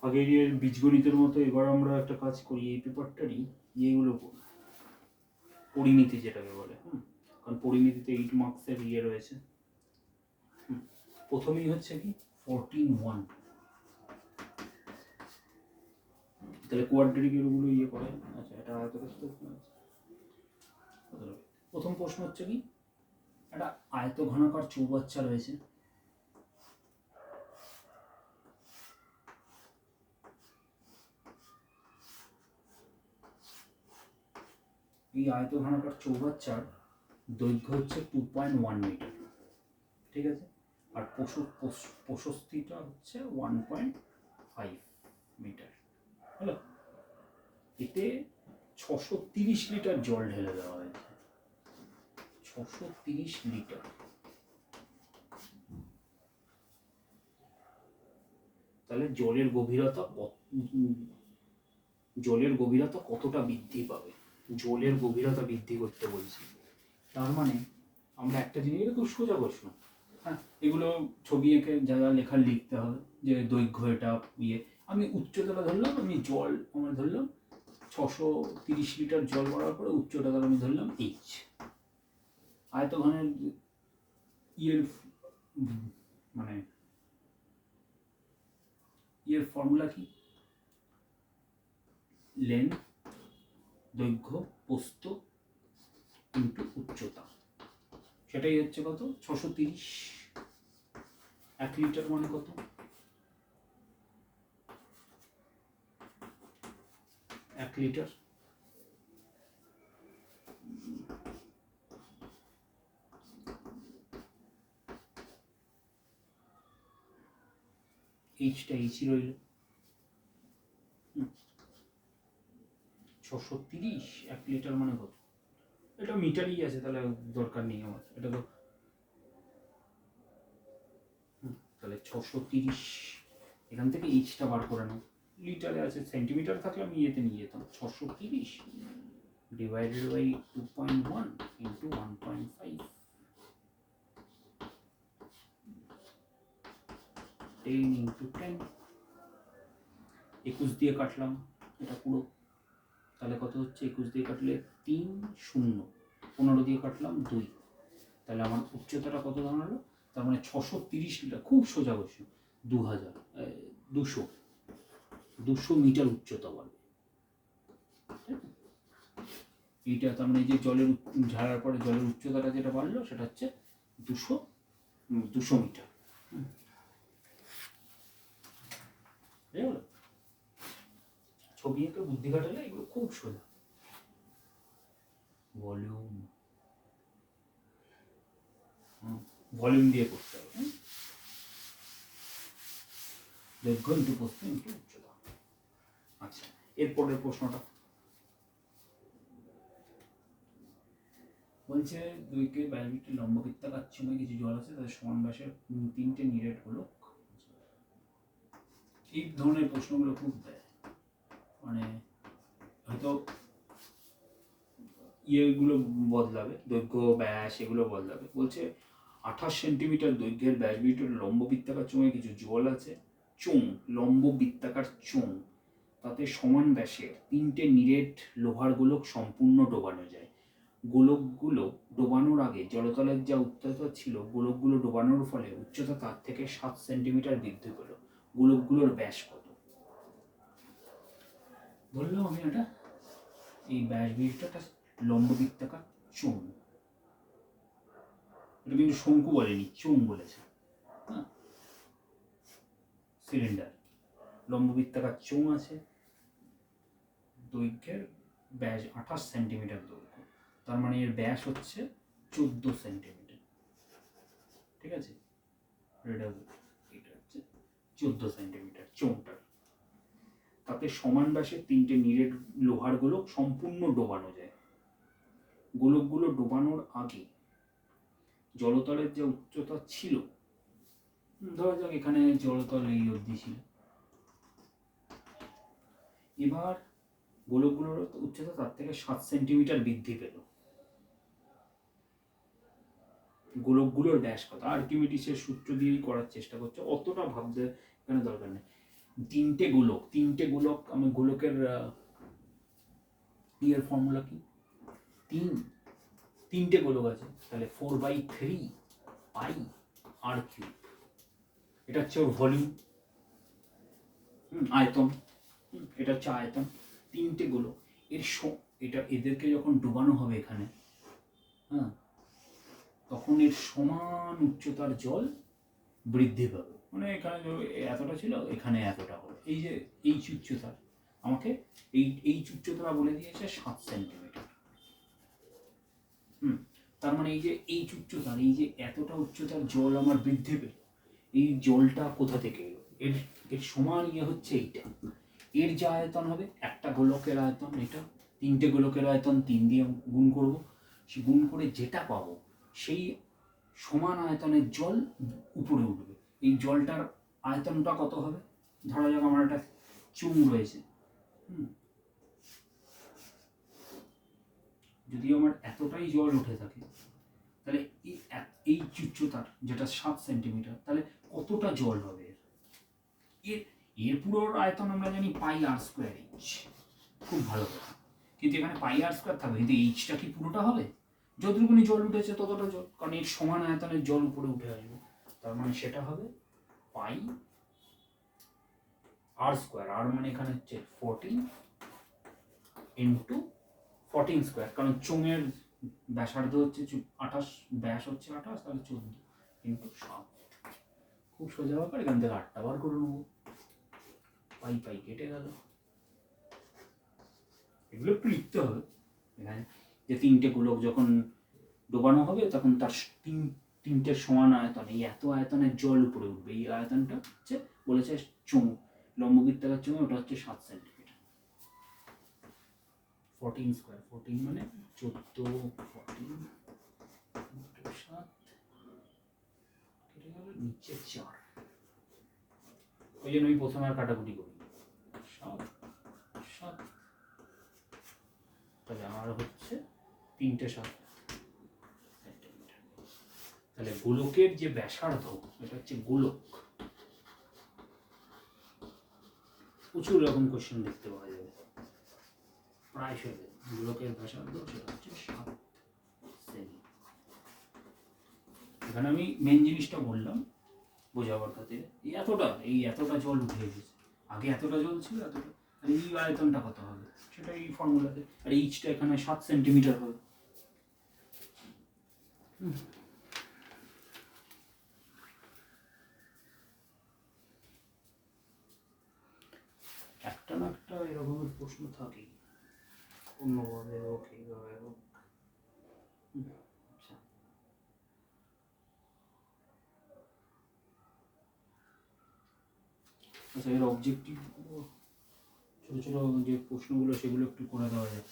আগের এর বীজগণিতের মতো এবার আমরা একটা কাজ করি, এই পেপারটারই ইয়েগুলো করি, পরিমিতি যেটাকে বলে। কারণ পরিমিতিতে 8 মার্কসের ইয়ে রয়েছে। প্রথমেই হচ্ছে কি 14(1), তাহলে কোয়াড্রেটিকের ওগুলো ইয়ে করে। আচ্ছা, এটা আয়তক্ষেত্র। প্রথম প্রশ্ন হচ্ছে কি, একটা আয়ত ঘনাকার চৌবাচ্চা রয়েছে। এই আয়ত ঘনাকার চৌবাচ্চার দৈর্ঘ্য হচ্ছে 2.1 মিটার, ঠিক আছে, আর প্রশস্তিটা হচ্ছে 1.5 মিটার। হলো, এতে 630 লিটার জল ঢেলে দেওয়া হয়েছে। 630 লিটার। তাহলে জলের গভীরতা কতটা বৃদ্ধি পাবে? জলের গভীরতা বৃদ্ধি করতে বলছি, তার মানে আমরা একটা জিনিস, এটা খুব সোজা প্রশ্ন। হ্যাঁ, এগুলো ছবি এঁকে যারা লেখা লিখতে হবে, যে দৈর্ঘ্য এটা ইয়ে, আমি উচ্চতাটা ধরলাম, আমি জল আমার ধরলাম 630 লিটার জল ভরার পরে উচ্চতাটা আমি ধরলাম এইচ। আয়তঘনের ইয়ের মানে ইয়ের ফর্মুলা কি? লেন্থ, দৈর্ঘ্য, প্রস্থ ইন্টু উচ্চতা, সেটাই হচ্ছে কত? 630। 1 লিটার মানে কত? 1 লিটার এইচটা এইচই রইল। 630, 1 লিটার মানে কত? এটা মিটারই আছে, তাহলে দরকার নেই আমার, এটা তো তাহলে 630, এখান থেকে এইচটা বার করে নাও। লিটারে আছে, সেন্টিমিটার থাকলে আমি ইয়েতে নিয়ে যেতাম। 630 ডিভাইডেড বাই 2.1 ইন্টু 1.5, 10 ইন্টু 10, 21 দিয়ে কাটলাম এটা পুরো, তাহলে কত হচ্ছে? 21 দিয়ে কাটলে 3, 0, 15 দিয়ে কাটলাম 2, তাহলে আমার উচ্চতাটা কত দাঁড়ালো? তার মানে 630 লিটার। খুব সোজা বসে 200 মিটার উচ্চতা বলে। এইটা তার মানে যে জলের ঝাড়ার পরে জলের উচ্চতাটা যেটা বাড়লো সেটা হচ্ছে 200 মিটার। ছবি এঁকে বুদ্ধি খাটালে এগুলো খুব সোজা। ভলিউম দিয়ে করতে হবে। দৈর্ঘ্য ইন্টু প্রস্থ ইন্টু উচ্চতা। আচ্ছা, এরপরের প্রশ্নটা বলছে, দুইকে বায়োমিটার লম্ব বৃত্তাকার সময় কিছু জল আছে তাদের সমান ব্যাসের 3টে নিরেট গোলক। এই ধরনের প্রশ্নগুলো খুব দেয়, মানে হয়তো ইয়েগুলো বদলাবে, দৈর্ঘ্য ব্যাস এগুলো বদলাবে। বলছে 28 সেন্টিমিটার দৈর্ঘ্যের ব্যাস বিশিষ্ট লম্ব বৃত্তাকার চোঙে কিছু জল আছে। চোঙ, লম্ব বৃত্তাকার চোঙ, তাতে সমান ব্যাসের 3টে নিরেট লোহার গোলক সম্পূর্ণ ডোবানো যায়। গোলকগুলো ডোবানোর আগে জলতলের যা উচ্চতা ছিল, গোলকগুলো ডোবানোর ফলে উচ্চতা তার থেকে 7 সেন্টিমিটার বৃদ্ধি পেল। গোলকগুলোর ব্যাস কত? বললাম আমি এটা, এই ব্যাস বিশিষ্ট একটা লম্ব বৃত্তাকার চোঙ, এটা কিন্তু শঙ্কু বলেনি, চোঙ বলেছে। হ্যাঁ, সিলিন্ডার, লম্ব বৃত্তাকার চোঙ আছে, দৈর্ঘ্যের ব্যাস 28 সেন্টিমিটার দৈর্ঘ্য, তার মানে এর ব্যাস হচ্ছে 14 সেন্টিমিটার। ঠিক আছে, এটা হচ্ছে 14 সেন্টিমিটার চোঙটার। তাতে সমান ব্যাসের 3টে নিরেট লোহার গোলক সম্পূর্ণ ডোবানো যায়। গোলকগুলো ডোবানোর আগে জলতলের যে উচ্চতা ছিল, ধরা যাক এখানে জলতল এই অবধি ছিল, এবার গোলকগুলোর উচ্চতা তার থেকে 7 সেন্টিমিটার বৃদ্ধি পেল। গোলকগুলোর ব্যাস কত? আর্কিমিডিসের সূত্র দিয়েই করার চেষ্টা করছে, অতটা ভাবতে এখানে দরকার নেই। তিনটে গোলক, আমি গোলকের ইয়ের ফর্মুলা কি, তিনটে গোলক আছে, তাহলে 4/3 পাই আর কিউব, এটা হচ্ছে ওর ভলিউম, আয়তন, এটা হচ্ছে আয়তন। তিনটে গোলক, এটা এদেরকে যখন ডুবানো হবে এখানে, হ্যাঁ, তখন এর সমান উচ্চতার জল বৃদ্ধি পাবে, মানে এখানে এতটা ছিল, এখানে এতটা হবে। এই যে এই উচ্চতা, আমাকে এই উচ্চতা বলে দিয়েছে 7 সেন্টিমিটার। তার মানে এই যে এই উচ্চতার, এই যে এতটা উচ্চতার জল আমার বৃদ্ধি পেল, এই জলটা কোথা থেকে এলো, এর সমান ইয়ে হচ্ছে এইটা। এর যে আয়তন হবে, একটা গোলকের আয়তন এটা, তিনটে গোলকের আয়তন 3 দিয়ে গুণ করব, সে গুণ করে যেটা পাবো সেই সমান আয়তনের জল উপরে উঠবে। এই জলটার আয়তনটা কত হবে, ধরা যাক আমার একটা চুং রয়েছে, যদি আমার এতটাই জল উঠে থাকে, তাহলে এই উচ্চতার যেটা 7 সেন্টিমিটার, তাহলে কতটা জল হবে এর, এর পুরো আয়তন আমরা জানি পাই আর স্কোয়ার এইচ, খুব ভালো কথা, কিন্তু এখানে পাই আর স্কোয়ার থাকবে, কিন্তু এইচটা কি পুরোটা হবে, যতটুকুনি জল উঠেছে ততটা জল, কারণ এর সমান আয়তনের জল উপরে উঠে আসবে, তার মানে সেটা হবে পাই আর স্কোয়ার, আর মানে এখানে হচ্ছে 14 ইন্টু 14 স্কোয়ার, কারণ চোঙের ব্যাসার্ধ হচ্ছে 28, ব্যাস হচ্ছে 28, তাহলে 14 ইন্টু 7, খুব সোজা ব্যাপার, এখান থেকে 8টা বার করে নেবো, পাই পাই কেটে গেল। এগুলো একটু লিখতে হবে এখানে, যে তিনটে গোলক যখন ডোবানো হবে তখন তার তিনটের সমান আয়তন, এই এত আয়তনের জল উপরে উঠবে, এই আয়তনটা হচ্ছে বলেছে চোঙ, লম্ববৃত্তাকার চোঙে, ওটা হচ্ছে 7 সেন্টিমিটার। 14 স্কোয়ার, 14 মানে 14, 14 7 কেটে গেল, নিচে 4, ওই জন্য আমি প্রথমে আর কাটাকুটি করি, 7 7, তাহলে আমার হচ্ছে 3টে 7 সেন্টিমিটার। তাহলে গোলকের যে ব্যাসার্ধ, এটা হচ্ছে গোলক, প্রচুর রকম কোশ্চেন দেখতে পাওয়া যাবে, প্রায় সব গোলকের ব্যাসার্ধ সেটা হচ্ছে 7 সেমি। এখানে আমি মেন জিনিসটা বললাম বোঝাবার খাতিরে, এই এতটা জল উঠে গেছে, আগে এতটা জল ছিল, এতটা, আর এই আয়তনটা কত হবে সেটা এই ফর্মুলাতে, আর এইচটা এখানে 7 সেন্টিমিটার হবে। একটা না একটা এরকমের প্রশ্ন থাকেই, অন্যভাবে হোক এইভাবে হোক। আচ্ছা, আচ্ছা, এর অবজেক্টিভ ছোটো ছোটো যে প্রশ্নগুলো সেগুলো একটু করে দেওয়া যায়।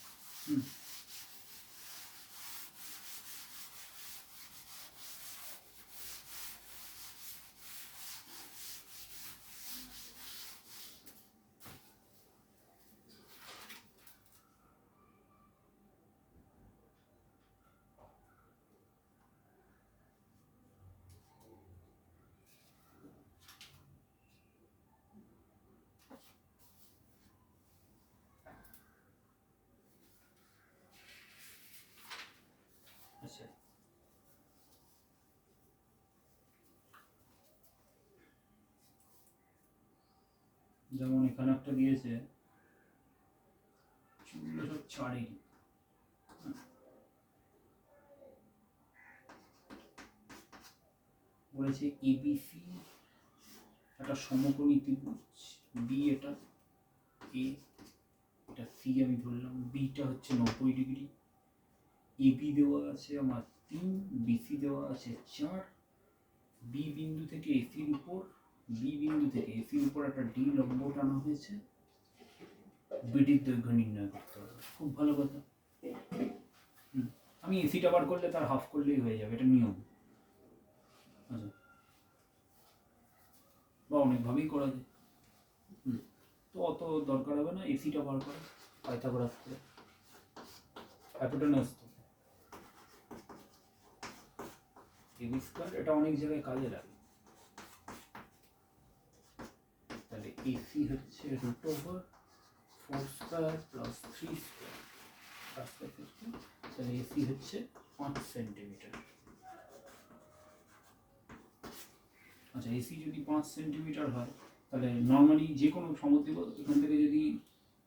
আচ্ছা, যেমন এখানে একটা দিয়েছে, চুলগুলো সব ছাড়েই, বলেছে এবিসি একটা সমকোণী ত্রিভুজ, বি এটা এ, এটা সি আমি ধরলাম, বিটা হচ্ছে 90 ডিগ্রি, এবি দেওয়া আছে আমার 3, বিসি দেওয়া আছে 4, বি বিন্দু থেকে এসির উপর, একটা ডি লম্ব টানা হয়েছে, বিডির দৈর্ঘ্য নির্ণয় করতে হবে, খুব ভালো কথা। আমি এসিটা বার করলে তার হাফ করলেই হয়ে যাবে, এটা নিয়ম। আচ্ছা, বা অনেকভাবেই করা যায়, তো অত দরকার হবে না, এসিটা বার করা, পাইথাগোরাস করে, হাইপোটেনাস তো এবি স্কয়ার, এটা অনেক জায়গায় কাজে লাগে। তাহলে এসি হচ্ছে root over 4 square plus 3 square, তাহলে এসি হচ্ছে 5 সেন্টিমিটার। আচ্ছা, এসি যদি 5 সেন্টিমিটার হয় তাহলে নর্মালি যে কোনো সমদ্বিবাহু এখান থেকে যদি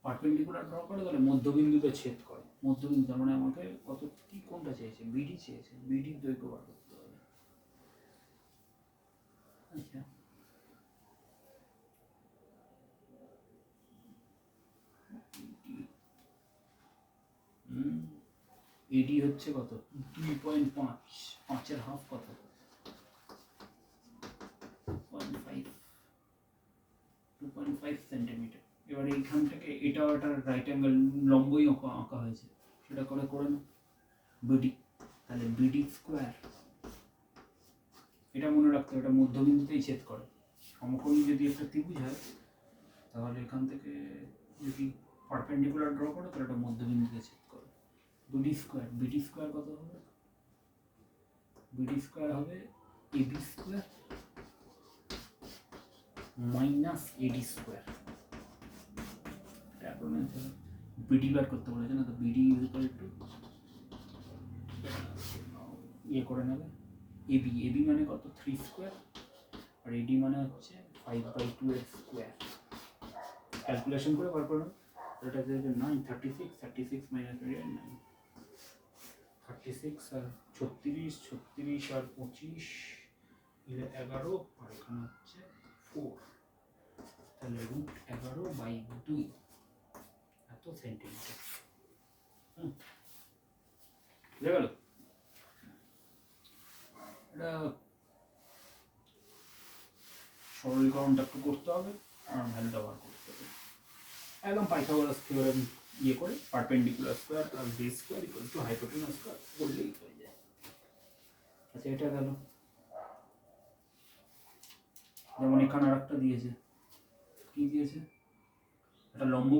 পারপেন্ডিকুলার ড্র করে তাহলে মধ্যবিন্দুতে ছেদ করে। মধ্যবিন্দু তার মানে আমাকে কত কি কোনটা চেয়েছে, বিডি চেয়েছে, বিডির দৈর্ঘ্য বার করতে হবে। আচ্ছা, এডি হচ্ছে কত 2.5, 5-এর হাফ কত 2.5 সেন্টিমিটার। এবার এইখান থেকে এটাও একটা রাইট অ্যাঙ্গেল লম্বই আঁকা হয়েছে, সেটা করে না বিডি, তাহলে বিডি স্কোয়ার, এটা মনে রাখতে হবে, এটা মধ্যবিন্দুতেই ছেদ করে। সমকোণী যদি একটা ত্রিভুজ হয় তাহলে এখান থেকে যদি পারপেন্ডিকুলার ড্র করে তাহলে এটা মধ্যবিন্দুতে ছেদ করে। বিডি স্কোয়ার, বিডি স্কোয়ার কত হবে, বিডি স্কোয়ার হবে AB square minus AD square. BD বার করতে বলেছে না, তো বিডি ইকুয়াল টু ইয়ে করে নেবে এবি, এবি মানে কত 3 স্কোয়ার, আর এডি মানে হচ্ছে 5/2 এর স্কোয়ার। ক্যালকুলেশন করে বার করুন, এটা হচ্ছে 9, 36 মাইনাস 9, 36 আর 36 আর 25 11, আর এখানে হচ্ছে 4, তাহলে রুট 11/2 এত সেন্টিমিটার। বুঝে গেল? এটা সরলীকরণটা একটু করতে হবে আর ভ্যালুটা বার করতে হবে। একদম পাইথাগোরাস থিওরেম ইয়ে করে perpendicular square plus base square equal to hypotenuse square বললেই হয়ে যায়। আচ্ছা, এটা গেল। যেমন এখানে আরেকটা দিয়েছে, কি দিয়েছে, একটা লম্ব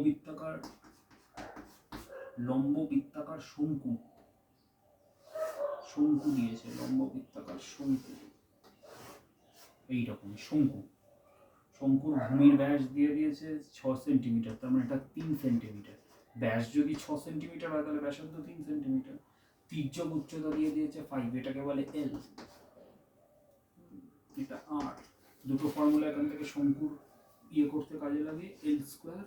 বৃত্তাকার শঙ্কু দিয়েছে, লম্ব বৃত্তাকার শঙ্কু, এইরকম শঙ্কুর ভূমির ব্যাস দিয়ে দিয়েছে 6 সেন্টিমিটার, তার মানে এটা 3 সেন্টিমিটার। ব্যাস যদি 6 সেন্টিমিটার হয় তাহলে ব্যাসার্ধ 3 সেন্টিমিটার। তির্যক উচ্চতা দিয়ে দিয়েছে 5, এটাকে বলে এল, এটা আর। দুটো ফর্মুলা এখান থেকে শঙ্কুর ইয়ে করতে কাজে লাগে, L square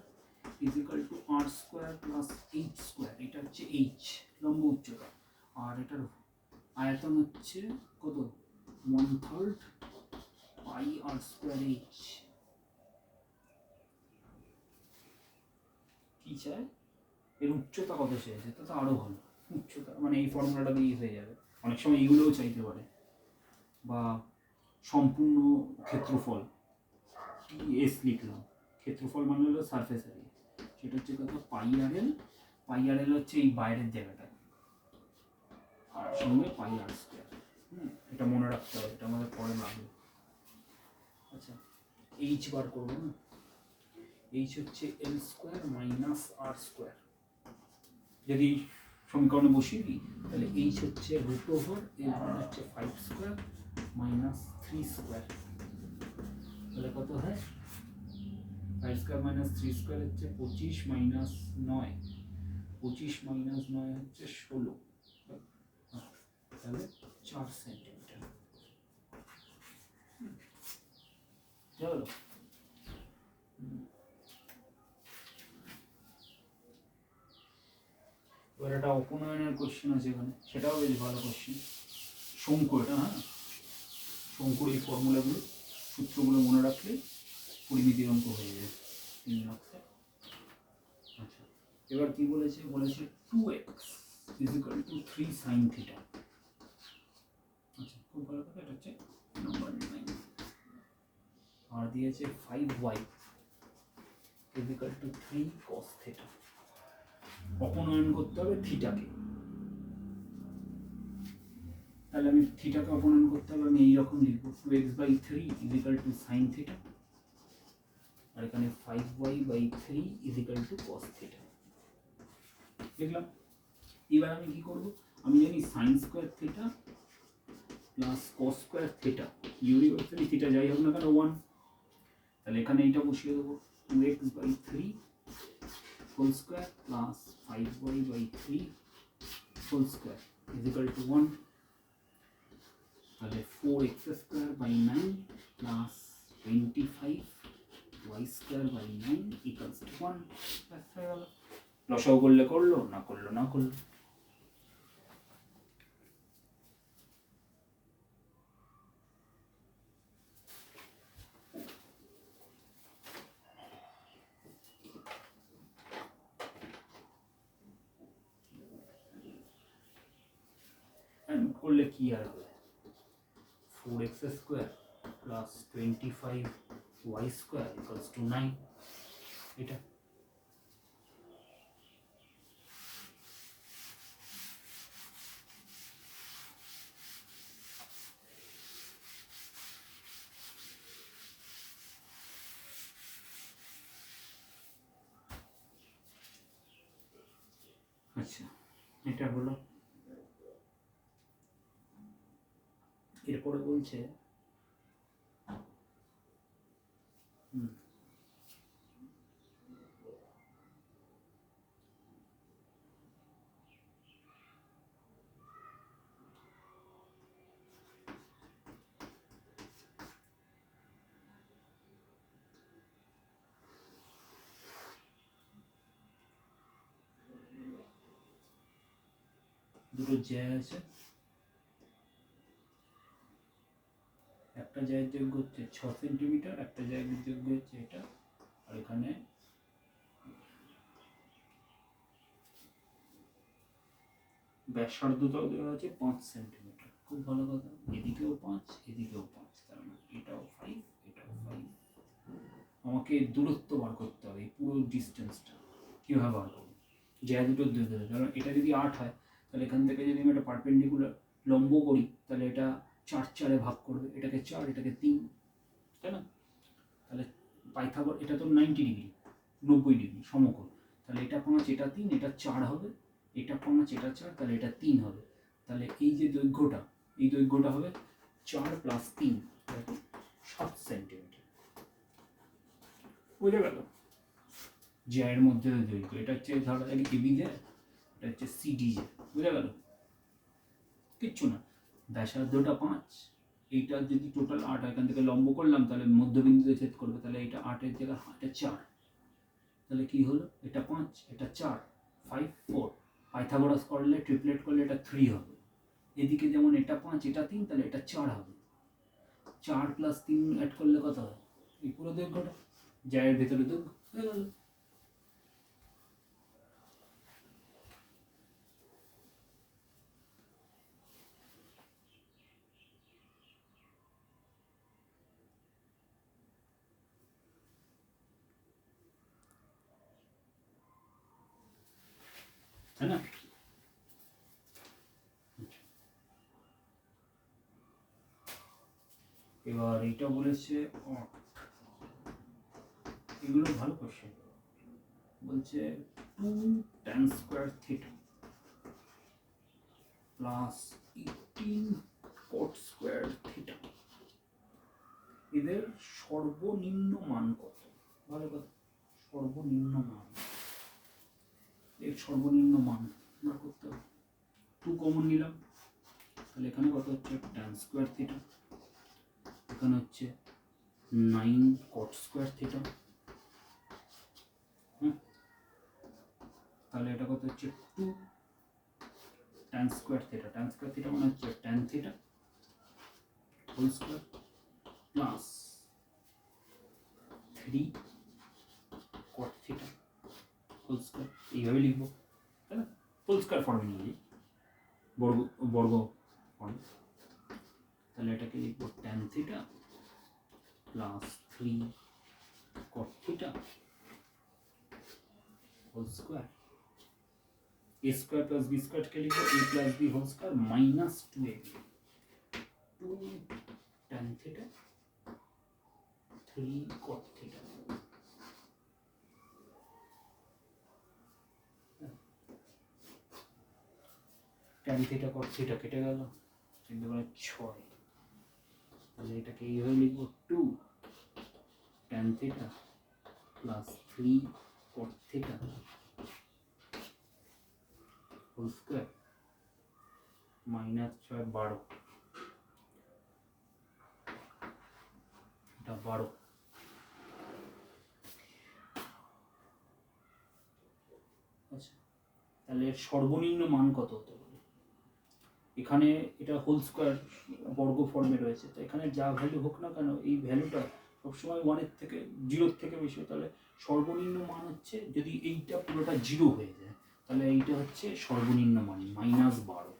is equal to R square plus H square, এটা হচ্ছে এইচ লম্ব উচ্চতা, আর এটার আয়তন হচ্ছে কত 1/3 পাই আর স্কোয়ার এইচ। কি চায়, এর উচ্চতা কত চেয়েছে, তো আরো ভালো, উচ্চতা মানে এই ফর্মুলাটা দিয়ে হয়ে যাবে। অনেক সময় এইগুলোও চাইতে পারে, বা সম্পূর্ণ ক্ষেত্রফল, এস লিখলাম, ক্ষেত্রফল মানে হলো সারফেস এরিয়া, সেটা হচ্ছে কত পাই আর এল হচ্ছে এই বাইরের জায়গাটা, আর সঙ্গে পাই আর স্কোয়ার। এটা মনে রাখতে হবে, এটা আমাদের পরে লাগবে। আচ্ছা, এইচ বার করবো না, এইচ হচ্ছে এল স্কোয়ার মাইনাস আর স্কোয়ার। যদি সমীকরণে বসিয়ে দিই তাহলে এইচ হচ্ছে রুট ওভার এল মানে হচ্ছে 5 স্কোয়ার মাইনাস 3 স্কোয়ার, তাহলে কত হয় 5 স্কোয়ার মাইনাস 3 স্কোয়ার হচ্ছে 25 মাইনাস 9, 25 মাইনাস 9 হচ্ছে 16, তাহলে 4 সেন্টিমিটার। চলো, এবার একটা অপনয়নের কোশ্চেন আছে এখানে, সেটাও বেশ ভালো কোশ্চেন। শঙ্কু, এটা হ্যাঁ, শঙ্কুর এই ফর্মুলাগুলো সূত্রগুলো মনে রাখলে পরিমিতির অঙ্ক হয়ে যায় 3 মার্কসে। আচ্ছা, এবার কি বলেছে, 2x is equal to 3 sin theta. আচ্ছা, খুব ভালো কথা, এটা হচ্ছে নাম্বার 9। আর দিয়েছে 5y is equal to 3 cos theta. অপনয়ন করতে হবে থিটাকে, তাহলে আমি থিটাকে অপনয়ন করতে হবে, আমি এইরকম লিখবো 2x/3 is equal to sin theta, আর এখানে 5y/3 is equal to cos theta লিখলাম। এবার আমি কি করব, আমি জানি sin square theta plus cos square theta, universally theta যাই হোক না কেন 1, তাহলে এখানে এইটা বসিয়ে দেবো 2x/3 whole square plus 5y/3 whole square is equal to 1। তাহলে 4x² 9 plus 25y² 9 equals to 1। ব্যাস হয়ে গেল। লসাগু করলে করলো, না করলো না করলো। করলে কি আর হবে, 4x² plus 25y² equals to 9। এটা আচ্ছা, এটা হলো। এরপরে বলছে দুটো জ্যা আছে, একটা জ্যায়ের যোগ্য হচ্ছে 6 সেন্টিমিটার, একটা জ্যায়ের যোগ্য হচ্ছে এটা, আর এখানে ব্যাসার্ধটাও দেওয়া আছে 5 সেন্টিমিটার। খুব ভালো কথা, এদিকেও 5 এদিকেও 5, তার মানে এটাও 5 এটাও 5। আমাকে দূরত্ব বার করতে হবে, এই পুরো ডিস্টেন্সটা কীভাবে বার করবো, জ্যা দুটোর দূরত্ব। কারণ এটা যদি 8 হয় তাহলে এখান থেকে যদি আমি একটা পারপেন্ডিকুলার লম্ব করি তাহলে এটা 4 ভাগ করবে, এটাকে 4 এটাকে 3, তাই না? তাহলে পাইথাগোরাস, এটা তো 90 ডিগ্রি 90 ডিগ্রি সমকোণ, তাহলে এটা 5 এটা 3 এটা 4 হবে, এটা 5 এটা 4 তাহলে এটা 3 হবে। তাহলে এই যে দৈর্ঘ্যটা, এই দৈর্ঘ্যটা হবে 4 + 3 7 সেন্টিমিটার। বুঝে গেল? জ্যায়ের মধ্যে দৈর্ঘ্য এটা হচ্ছে ধরো এবি জ্যা, এটা হচ্ছে সিডি জ্যা। বুঝে গেল? কিচ্ছু না, ব্যাসার্ধটা 5, এইটা যদি টোটাল 8 এখান থেকে লম্ব করলাম তাহলে মধ্যবিন্দুতে ছেদ করবে, তাহলে এটা 8 এর জায়গায় এটা 4, তাহলে কি হলো, এটা 5 এটা 4 5 4। পাইথাগোরাস করলে ট্রিপলেট করলে এটা 3 হবে। এদিকে যেমন এটা 5 এটা 3 তাহলে এটা 4 হবে, 4 + 3 অ্যাড করলে কত হয়, এই পুরো দৈর্ঘ্যটা জ্যায়ের ভেতরে দৈর্ঘ্য হয়ে গেল। তাই না? এবার এটা বলেছে এগুলো ভালো কোশ্চেন। বলছে 2 tan² theta plus 18 cot² theta এদের সর্বনিম্ন মান কত? ভালো কথা, সর্বনিম্ন মান, এর সর্বনিম্ন মান বার করতে হবে। 2 কমন নিলাম, তাহলে এখানে কত হচ্ছে tan² থিটা, এখানে হচ্ছে 9 cot² থিটা। তাহলে এটা কত হচ্ছে 2 tan² থিটা, tan² থিটা মানে হচ্ছে tan theta whole square plus 3 cot theta whole square. এইভাবে লিখবো, তাই না? হোল স্কয়ার ফর্মে নিয়ে যাই, বর্গ ফর্ম। তাহলে এটাকে লিখবো tan theta plus 3 cot theta whole square. a² + b² কে লিখবো a + b হোল স্কয়ার minus 2ab, 2 tan theta 3 cot theta. tan theta cot theta কেটে গেল, 3 × 6। তাহলে এটাকে এইভাবে লিখবো 2 tan theta plus 3 cot theta whole square minus 6 12, এটা 12। আচ্ছা, তাহলে সর্বনিম্ন মান কত হতে পারে? এখানে এটা হোল স্কোয়ার বর্গ ফর্মে রয়েছে, তো এখানে যা ভ্যালু হোক না কেন এই ভ্যালুটা সবসময় 1 থেকে 0 থেকে বেশি হয়। তাহলে সর্বনিম্ন মান হচ্ছে, যদি এইটা পুরোটা 0 হয়ে যায় তাহলে এইটা হচ্ছে সর্বনিম্ন মান -12।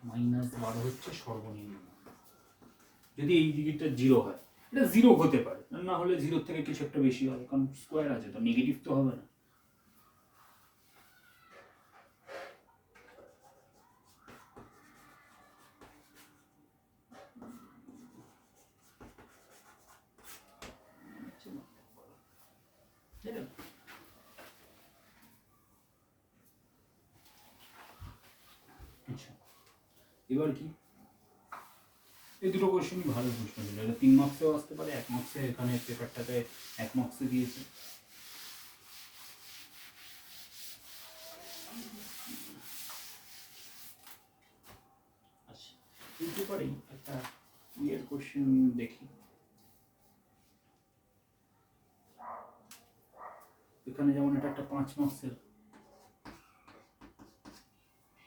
-12 হচ্ছে সর্বনিম্ন মান যদি এই দিকটা 0 হয়। এটা 0 হতে পারে, না হলে 0 থেকে কিছু একটা বেশি হবে, কারণ স্কোয়ার আছে তো, নেগেটিভ তো হবে না। আচ্ছা, এবার কি, এই দুটো কোয়েশ্চেনই ভালো প্রশ্ন ছিল। এটা 3 মার্কসেও আসতে পারে, 1 মার্কসে এখানে পেপারটাতে 1 মার্কসে দিয়েছে। আচ্ছা, এই পেপারেই একটা ইয়ের কোয়েশ্চেন দেখি। এখানে যেমন এটা একটা 5 মার্কসের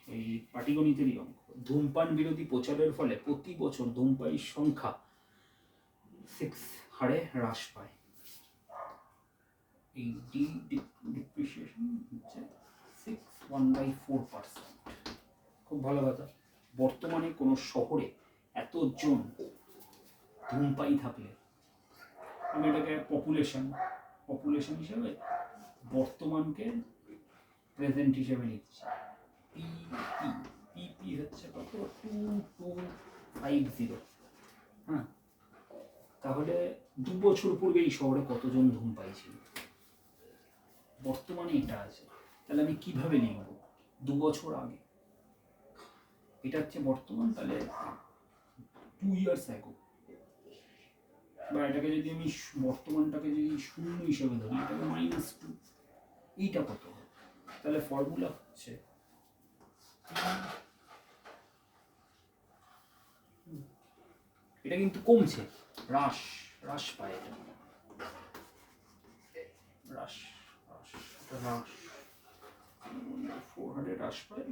এই পাটিগণিতেরই অঙ্ক। ধূমপান বিরোধী প্রচারের ফলে প্রতি বছর ধূমপায়ীর সংখ্যা 6 হারে হ্রাস পায়। এই ডিপ্রিসিয়েশন হচ্ছে 1/4%। খুব ভালো কথা। বর্তমানে কোনো শহরে এতজন ধূমপায়ী থাকলে, আমি এটাকে পপুলেশন হিসেবে বর্তমানকে প্রেজেন্ট হিসেবে লিখছি। পিপি হচ্ছে কত, 2250। হ্যাঁ, তাহলে 2 বছর পূর্বে এই শহরে কতজন ধূমপায়ী ছিল, বর্তমানে এটা আছে। তাহলে আমি কিভাবে লিখব? 2 বছর আগে, এটা হচ্ছে বর্তমান, তাহলে 2 years ago। বা এটাকে যদি আমি বর্তমানটাকে যদি 0 হিসেবে ধরি, এটাকে -2, এইটা কত হবে? তাহলে ফর্মুলা হচ্ছে এটা কিন্তু কমছে, হ্রাস পায়, এটা হ্রাস 400 হ্রাস পায়।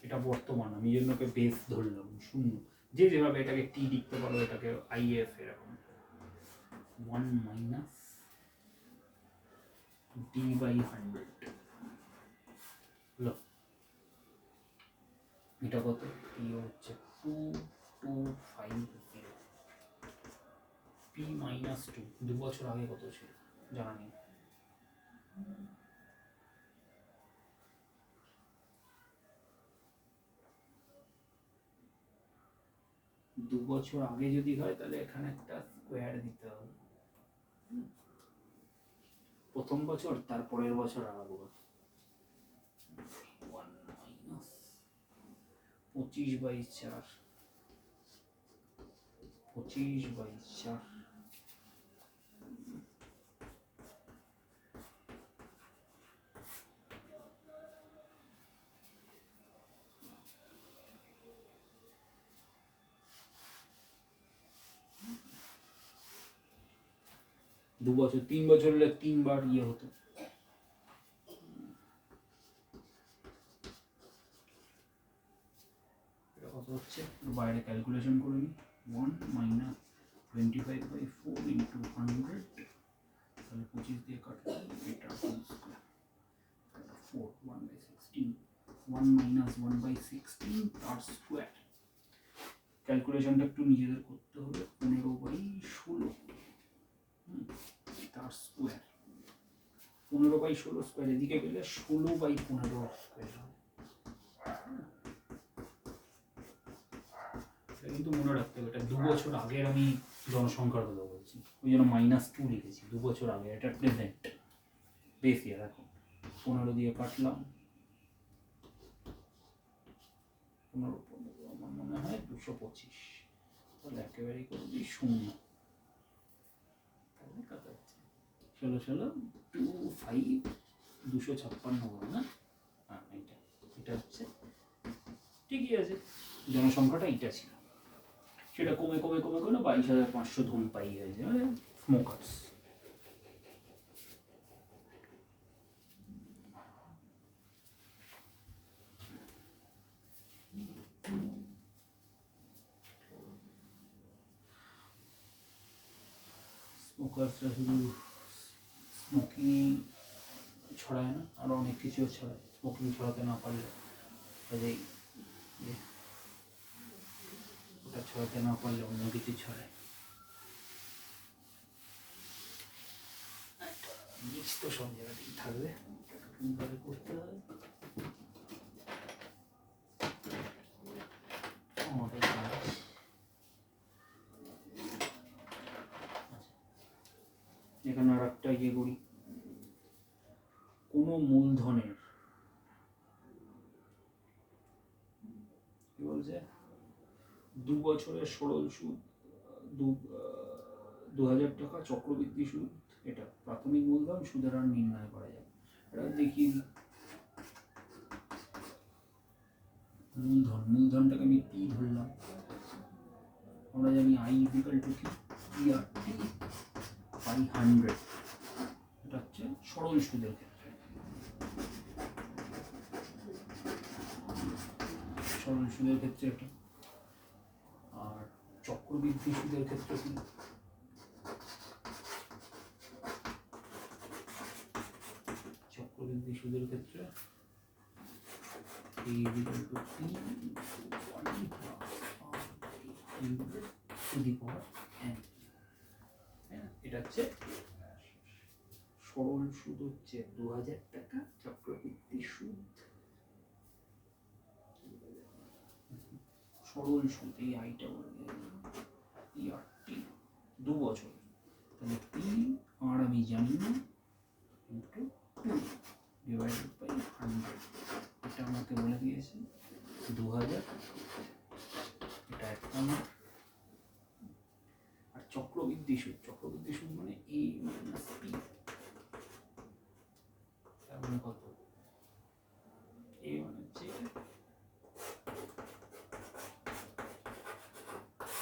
এটা বর্তমান, আমি জন্যকে বেস ধরলাম 0। যে যেভাবে এটাকে টি লিখতে পারো, এটাকে আইএফ এরকম 1 মাইনাস d/100। এটা কত? পি হচ্ছে 2250। পি -2 2 বছর আগে কত ছিল জানা নেই। দু বছর আগে যদি হয় তাহলে এখানে একটা স্কোয়ার দিতে হবে। প্রথম বছর, তারপরের বছর আলাদা 1 মাইনাস 25/4, 25/4। দু বছর, 3 বছর হলে 3 বার ইয়ে হতো। এটা কত হচ্ছে বাইরে ক্যালকুলেশন করে নিই। 1 মাইনাস 25/4 ইন্টু 100, তাহলে 25 দিয়ে কাটলে এটা 4 1/16, 1 মাইনাস 1/16 তার স্কোয়ার। ক্যালকুলেশনটা একটু নিজেদের করতে হবে। 15/16 তার স্কোয়ার। 15/16 স্কোয়ার এদিকে গেলে 16/15 স্কোয়ার হবে। কিন্তু মনে রাখতে হবে, এটা 2 বছর আগের আমি জনসংখ্যার কথা বলছি, ওই জন্য -2 লিখেছি। 2 বছর আগে, এটা প্রেজেন্ট বেস ইয়ার। এখন 15 দিয়ে কাটলাম, 15 আমার মনে হয় 225, তাহলে একেবারেই করে দিই 0, তাহলে কাটাচ্ছে 16 256 হবে না? হ্যাঁ, এটা হচ্ছে ঠিকই আছে। জনসংখ্যাটা এইটা ছিল, সেটা কমে কমে কমে কমে 22,500 ধূমপায়ী হয়েছে, মানে স্মোকার্স। স্মোকার্সরা শুধু স্মোকিং ছড়ায় না, আরও অনেক কিছুও ছড়ায়। স্মোকিং ছড়াতে না পারলে কাজেই ওটা ছড়াতে না পারলে অন্য কিছু ছড়ায়। নিচ তো সব জায়গাতেই থাকবে, করতে হবে। এখানে আর একটা ইয়ে করি, কোনো মূলধনের কি বলছে 2 বছরের সরল সুদ 2,000 টাকা, চক্রবৃদ্ধি সুদ, এটা প্রাথমিক মূলধন, সুদের হার নির্ণয় করা যাবে। এটা দেখি মূলধনটাকে আমি P ধরলাম। আমরা জানি I ইকুয়াল টু কি, ERT/100। এটা হচ্ছে সরল সুদের ক্ষেত্রে, সরল সুদের ক্ষেত্রে এটা। আর চক্রবৃদ্ধি সুদের ক্ষেত্রে কি, চক্রবৃদ্ধি সুদের ক্ষেত্রে এটা হচ্ছে সরল সুদ হচ্ছে 2,000 টাকা, চক্রবৃদ্ধি সুদ সরল সুদ, এই আইটা ERT 2 বছর, তাহলে P আর আমি জানি না, কিন্তু 2 ডিভাইডেড বাই 100, এটা আমাকে বলে দিয়েছে 2,000, এটা 1 নম্বর। আর চক্রবৃদ্ধি সুদ মানে A মাইনাস P, তার মানে কত, A মানে হচ্ছে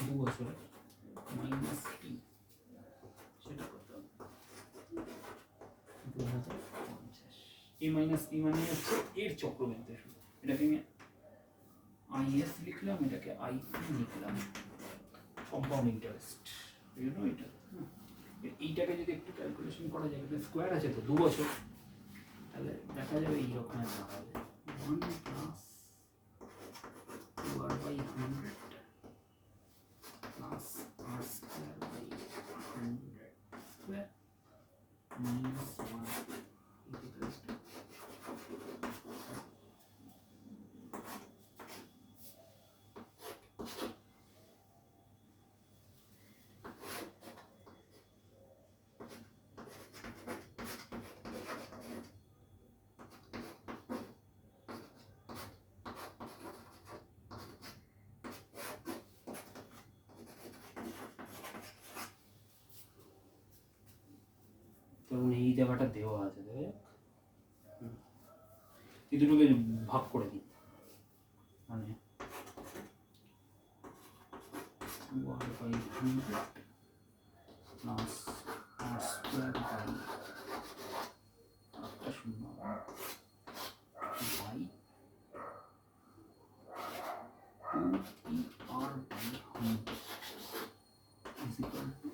2 বছরে মাইনাস P, সেটা কত 2,050। A মাইনাস P মানে হচ্ছে এর চক্রবৃদ্ধি সুদ, এটাকে আমি IS লিখলাম, এটাকে IP লিখলাম, কম্পাউন্ড ইন্টারেস্ট। এটা এইটাকে যদি একটু ক্যালকুলেশন করা যায়, এটা স্কোয়ার আছে তো 2 বছর, তাহলে দেখা যাবে এইরকম একটা হবে 1 plus 2r/100 plus r²/100 square minus 1 equal to ধরুন এই জায়গাটা দেওয়া আছে, এই দুটোকে ভাগ করে দিই, মানে 2r/100 প্লাস r²/একটা শূন্য by 2r/100 is equal to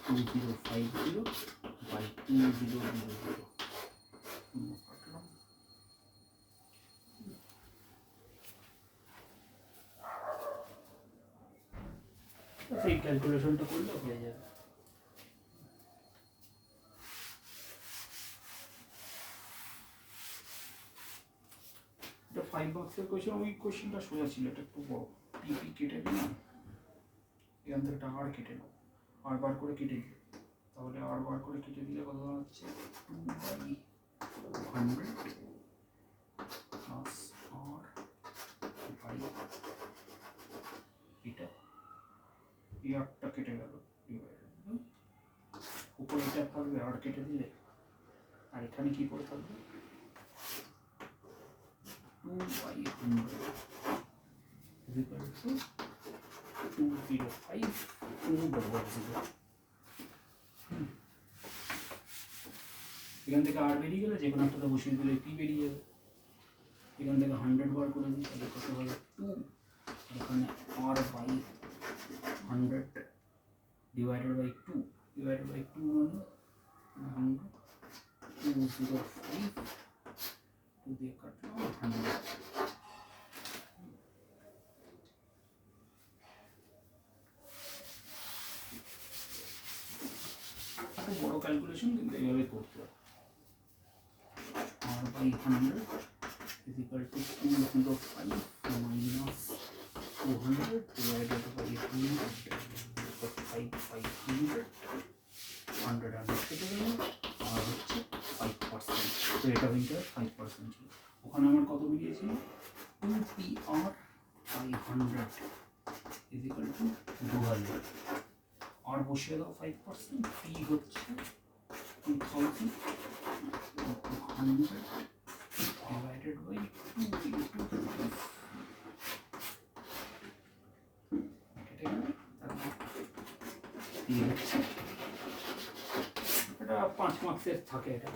2050 by 2000। এই ক্যালকুলেশনটা করলে হয়ে যাবে। 5 মার্কসের কোয়েশ্চেন, ওই কোয়েশ্চেনটা সোজা ছিল, এটা একটু বড়। পিপি কেটে দিই না, এখান থেকে একটা আর কেটে নাও, আর বার করে কেটে দিই, তাহলে আর বার করে কেটে দিলে কত হচ্ছে 2/100 প্লাস আর বাই এটা, এই আরটা কেটে গেল, উপরে এটা থাকবে আর কেটে দিলে, আর এখানে কি করে থাকবে 2/100 is equal to 205,200। এখান থেকে আর বেরিয়ে গেলে যে কোনো একটা বসিয়ে দিলে পি বেরিয়ে যাবে। এখান থেকে 100 বার করে দিই, তাহলে কত হবে 2, এখানে আর বাই 100 ডিভাইডেড বাই 2 মানে 205 2 দিয়ে কাটলাম 100। বড় ক্যালকুলেশন কিন্তু এইভাবে করতে হবে। আর by 100 is equal to 205 minus 200 divided by 100, 500 কেটে গেল, আর হচ্ছে 5%, রেট অফ ইন্টারেস্ট 5% ছিল। ওখানে আমার কত বেরিয়েছিল 2PR by 100 is equal to 2000, আর বসিয়ে দাও 5%, পি হচ্ছে 2000 100 divided by 2 into 5, কেটে গেল, তারপর পি হচ্ছে, এটা 5 মার্কসের থাকে, এটা